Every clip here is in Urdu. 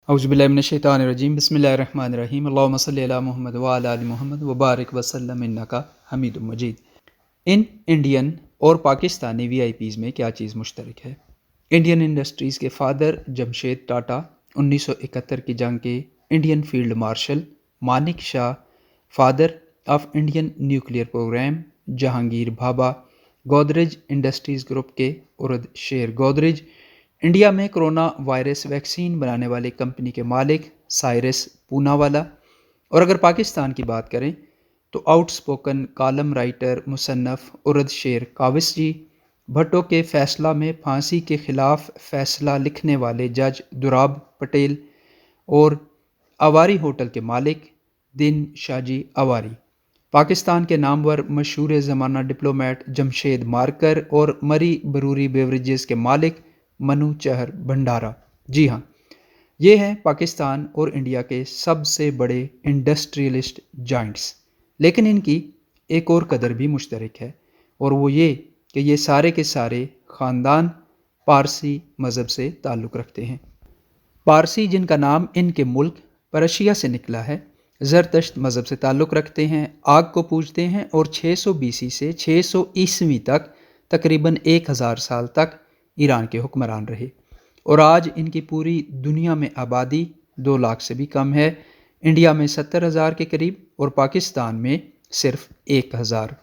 اعوذ باللہ من الشیطان الرجیم بسم اللہ الرحمن الرحیم اللہم صلی علی محمد وعلی آل محمد وبارک وسلم انکا حمید مجید۔ ان انڈین اور پاکستانی وی آئی پیز میں کیا چیز مشترک ہے؟ انڈین انڈسٹریز کے فادر جمشید ٹاٹا 1971 کی جنگ کے Indian field marshal, Manekshaw father of Indian nuclear programme, Jehangir Bhabha Godrej industries group کے ارد شیر گودریج، انڈیا میں کرونا وائرس ویکسین بنانے والے کمپنی کے مالک سائرس پوناوالا۔ اور اگر پاکستان کی بات کریں تو آؤٹ سپوکن کالم رائٹر مصنف ارد شیر کاوس جی، بھٹو کے فیصلہ میں پھانسی کے خلاف فیصلہ لکھنے والے جج دوراب پٹیل، اور اواری ہوٹل کے مالک دین شاہ جی اواری، پاکستان کے نامور مشہور زمانہ ڈپلومیٹ جمشید مارکر، اور مری بروری بیوریجز کے مالک منو چہر بھنڈارا۔ جی ہاں، یہ ہیں پاکستان اور انڈیا کے سب سے بڑے انڈسٹریلسٹ جائنٹس، لیکن ان کی ایک اور قدر بھی مشترک ہے، اور وہ یہ کہ یہ سارے کے سارے خاندان پارسی مذہب سے تعلق رکھتے ہیں۔ پارسی جن کا نام ان کے ملک پرشیا سے نکلا ہے، زرتشت مذہب سے تعلق رکھتے ہیں، آگ کو پوجتے ہیں، اور 600 BC سے 600 عیسوی تک تقریباً 1000 سال تک ایران کے حکمران رہے، اور آج ان کی پوری دنیا میں آبادی 2 لاکھ سے بھی کم ہے، انڈیا میں 70,000 کے قریب اور پاکستان میں صرف 1000۔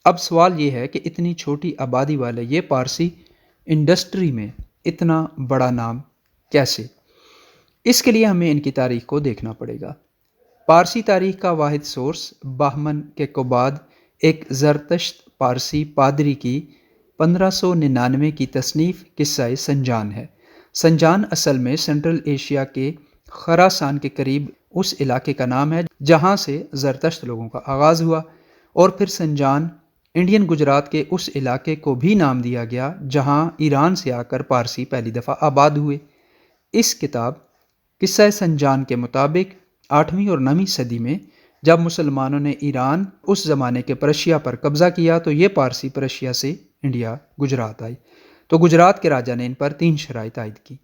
اب سوال یہ ہے کہ اتنی چھوٹی آبادی والے یہ پارسی انڈسٹری میں اتنا بڑا نام کیسے؟ اس کے لیے ہمیں ان کی تاریخ کو دیکھنا پڑے گا۔ پارسی تاریخ کا واحد سورس باہمن کے کوباد، ایک زرتشت پارسی پادری کی 1599 کی تصنیف قصہ سنجان ہے۔ سنجان اصل میں سنٹرل ایشیا کے خراسان کے قریب اس علاقے کا نام ہے جہاں سے زرتشت لوگوں کا آغاز ہوا، اور پھر سنجان انڈین گجرات کے اس علاقے کو بھی نام دیا گیا جہاں ایران سے آ کر پارسی پہلی دفعہ آباد ہوئے۔ اس کتاب قصہ سنجان کے مطابق 8ویں اور 9ویں صدی میں جب مسلمانوں نے ایران اس زمانے کے پرشیا پر قبضہ کیا تو یہ پارسی پرشیا سے انڈیا گجرات آئی، تو گجرات کے راجہ نے ان پر 3 شرائط عائد کی۔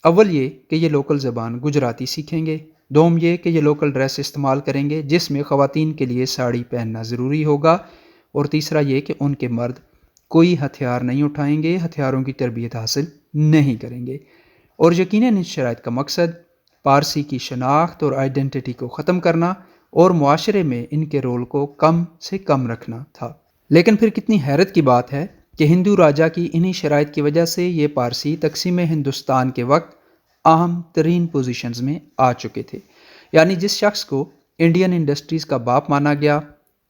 اول یہ کہ یہ لوکل زبان گجراتی سیکھیں گے، دوم یہ کہ یہ لوکل ڈریس استعمال کریں گے جس میں خواتین کے لیے ساڑی پہننا ضروری ہوگا، اور تیسرا یہ کہ ان کے مرد کوئی ہتھیار نہیں اٹھائیں گے، ہتھیاروں کی تربیت حاصل نہیں کریں گے۔ اور یقیناً اس شرائط کا مقصد پارسی کی شناخت اور آئیڈینٹی کو ختم کرنا اور معاشرے میں ان کے رول کو کم سے کم رکھنا تھا۔ لیکن پھر کتنی حیرت کی بات ہے کہ ہندو راجہ کی انہی شرائط کی وجہ سے یہ پارسی تقسیم ہندوستان کے وقت اہم ترین پوزیشنز میں آ چکے تھے، یعنی جس شخص کو انڈین انڈسٹریز کا باپ مانا گیا،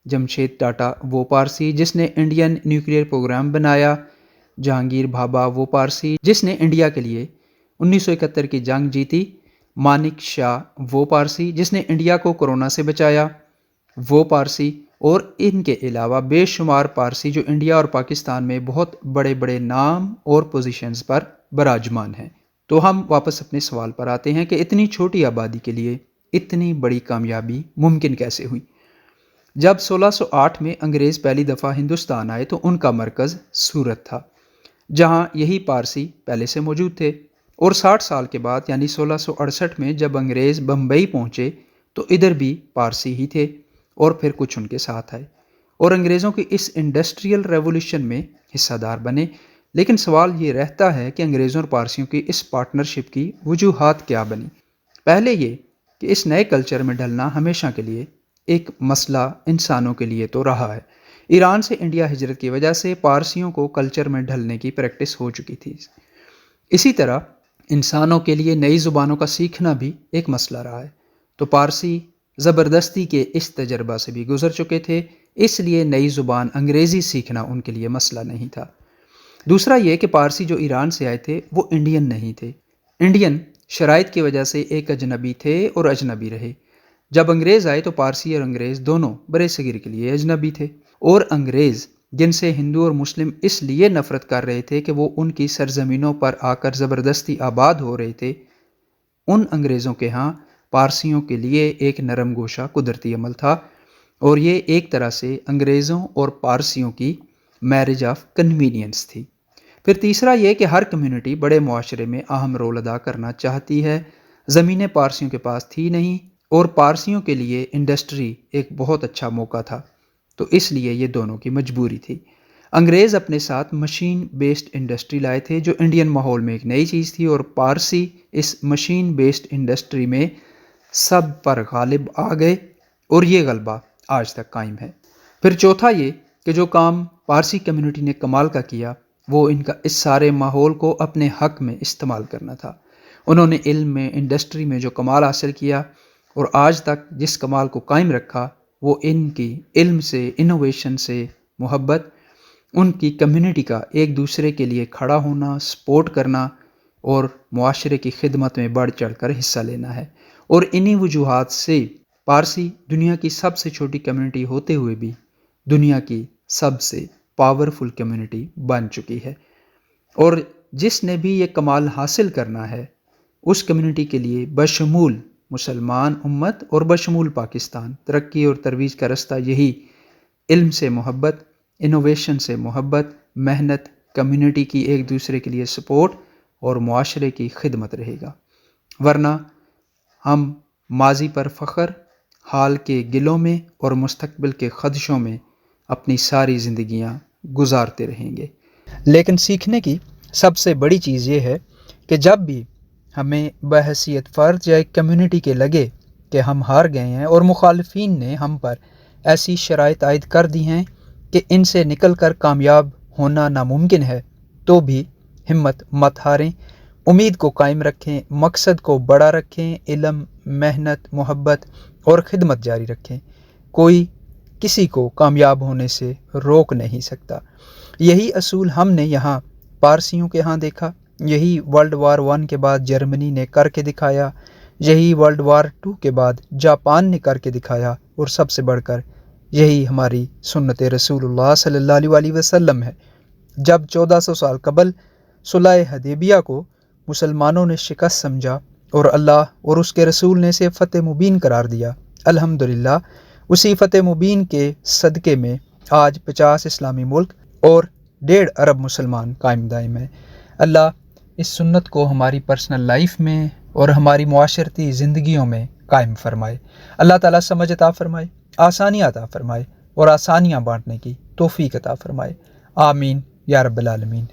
جمشید ٹاٹا وہ پارسی جس نے انڈین نیوکلیئر پروگرام بنایا، جہانگیر بھابھا وہ پارسی جس نے انڈیا کے لیے 1971 کی جنگ جیتی، مانک شاہ وہ پارسی جس نے انڈیا کو کرونا سے بچایا وہ پارسی، اور ان کے علاوہ بے شمار پارسی جو انڈیا اور پاکستان میں بہت بڑے بڑے نام اور پوزیشنز پر براجمان ہیں۔ تو ہم واپس اپنے سوال پر آتے ہیں کہ اتنی چھوٹی آبادی کے لیے اتنی بڑی کامیابی ممکن کیسے ہوئی؟ جب 1608 میں انگریز پہلی دفعہ ہندوستان آئے تو ان کا مرکز سورت تھا، جہاں یہی پارسی پہلے سے موجود تھے، اور 60 سال کے بعد یعنی 1668 میں جب انگریز بمبئی پہنچے تو ادھر بھی پارسی ہی تھے، اور پھر کچھ ان کے ساتھ آئے اور انگریزوں کی اس انڈسٹریل ریولوشن میں حصہ دار بنے۔ لیکن سوال یہ رہتا ہے کہ انگریزوں اور پارسیوں کی اس پارٹنرشپ کی وجوہات کیا بنی؟ پہلے یہ کہ اس نئے کلچر میں ڈھلنا ہمیشہ کے لیے ایک مسئلہ انسانوں کے لیے تو رہا ہے۔ ایران سے انڈیا ہجرت کی وجہ سے پارسیوں کو کلچر میں ڈھلنے کی پریکٹس ہو چکی تھی۔ اسی طرح انسانوں کے لیے نئی زبانوں کا سیکھنا بھی ایک مسئلہ رہا ہے، تو پارسی زبردستی کے اس تجربہ سے بھی گزر چکے تھے، اس لیے نئی زبان انگریزی سیکھنا ان کے لیے مسئلہ نہیں تھا۔ دوسرا یہ کہ پارسی جو ایران سے آئے تھے وہ انڈین نہیں تھے، انڈین شرائط کی وجہ سے ایک اجنبی تھے اور اجنبی رہے۔ جب انگریز آئے تو پارسی اور انگریز دونوں برے صغیر کے لیے اجنبی تھے، اور انگریز جن سے ہندو اور مسلم اس لیے نفرت کر رہے تھے کہ وہ ان کی سرزمینوں پر آ کر زبردستی آباد ہو رہے تھے، ان انگریزوں کے ہاں پارسیوں کے لیے ایک نرم گوشہ قدرتی عمل تھا، اور یہ ایک طرح سے انگریزوں اور پارسیوں کی میرج آف کنوینئنس تھی۔ پھر تیسرا یہ کہ ہر کمیونٹی بڑے معاشرے میں اہم رول ادا کرنا چاہتی ہے، زمینیں پارسیوں کے پاس تھی نہیں اور پارسیوں کے لیے انڈسٹری ایک بہت اچھا موقع تھا، تو اس لیے یہ دونوں کی مجبوری تھی۔ انگریز اپنے ساتھ مشین بیسڈ انڈسٹری لائے تھے جو انڈین ماحول میں ایک نئی چیز تھی، اور پارسی اس مشین بیسڈ انڈسٹری میں سب پر غالب آ گئے، اور یہ غلبہ آج تک قائم ہے۔ پھر چوتھا یہ کہ جو کام پارسی کمیونٹی نے کمال کا کیا وہ ان کا اس سارے ماحول کو اپنے حق میں استعمال کرنا تھا۔ انہوں نے علم میں، انڈسٹری میں جو کمال حاصل کیا اور آج تک جس کمال کو قائم رکھا، وہ ان کی علم سے، انوویشن سے محبت، ان کی کمیونٹی کا ایک دوسرے کے لیے کھڑا ہونا، سپورٹ کرنا اور معاشرے کی خدمت میں بڑھ چڑھ کر حصہ لینا ہے۔ اور انہی وجوہات سے پارسی دنیا کی سب سے چھوٹی کمیونٹی ہوتے ہوئے بھی دنیا کی سب سے پاورفل کمیونٹی بن چکی ہے، اور جس نے بھی یہ کمال حاصل کرنا ہے اس کمیونٹی کے لیے بشمول مسلمان امت اور بشمول پاکستان ترقی اور ترویج کا رستہ یہی علم سے محبت، انوویشن سے محبت، محنت، کمیونٹی کی ایک دوسرے کے لیے سپورٹ اور معاشرے کی خدمت رہے گا، ورنہ ہم ماضی پر فخر، حال کے گلوں میں اور مستقبل کے خدشوں میں اپنی ساری زندگیاں گزارتے رہیں گے۔ لیکن سیکھنے کی سب سے بڑی چیز یہ ہے کہ جب بھی ہمیں بحیثیت فرد یا ایک کمیونٹی کے لگے کہ ہم ہار گئے ہیں اور مخالفین نے ہم پر ایسی شرائط عائد کر دی ہیں کہ ان سے نکل کر کامیاب ہونا ناممکن ہے، تو بھی ہمت مت ہاریں، امید کو قائم رکھیں، مقصد کو بڑا رکھیں، علم، محنت، محبت اور خدمت جاری رکھیں۔ کوئی کسی کو کامیاب ہونے سے روک نہیں سکتا۔ یہی اصول ہم نے یہاں پارسیوں کے ہاں دیکھا، یہی ورلڈ وار 1 کے بعد جرمنی نے کر کے دکھایا، یہی ورلڈ وار 2 کے بعد جاپان نے کر کے دکھایا، اور سب سے بڑھ کر یہی ہماری سنت رسول اللہ صلی اللہ علیہ وسلم ہے۔ جب 1400 سال قبل صلح حدیبیہ کو مسلمانوں نے شکست سمجھا اور اللہ اور اس کے رسول نے اسے فتح مبین قرار دیا، الحمدللہ اسی فتح مبین کے صدقے میں آج 50 اسلامی ملک اور 1.5 ارب مسلمان قائم دائم ہیں۔ اللہ اس سنت کو ہماری پرسنل لائف میں اور ہماری معاشرتی زندگیوں میں قائم فرمائے۔ اللہ تعالیٰ سمجھ عطا فرمائے، آسانیاں عطا فرمائے اور آسانیاں بانٹنے کی توفیق عطا فرمائے۔ آمین یا رب العالمین۔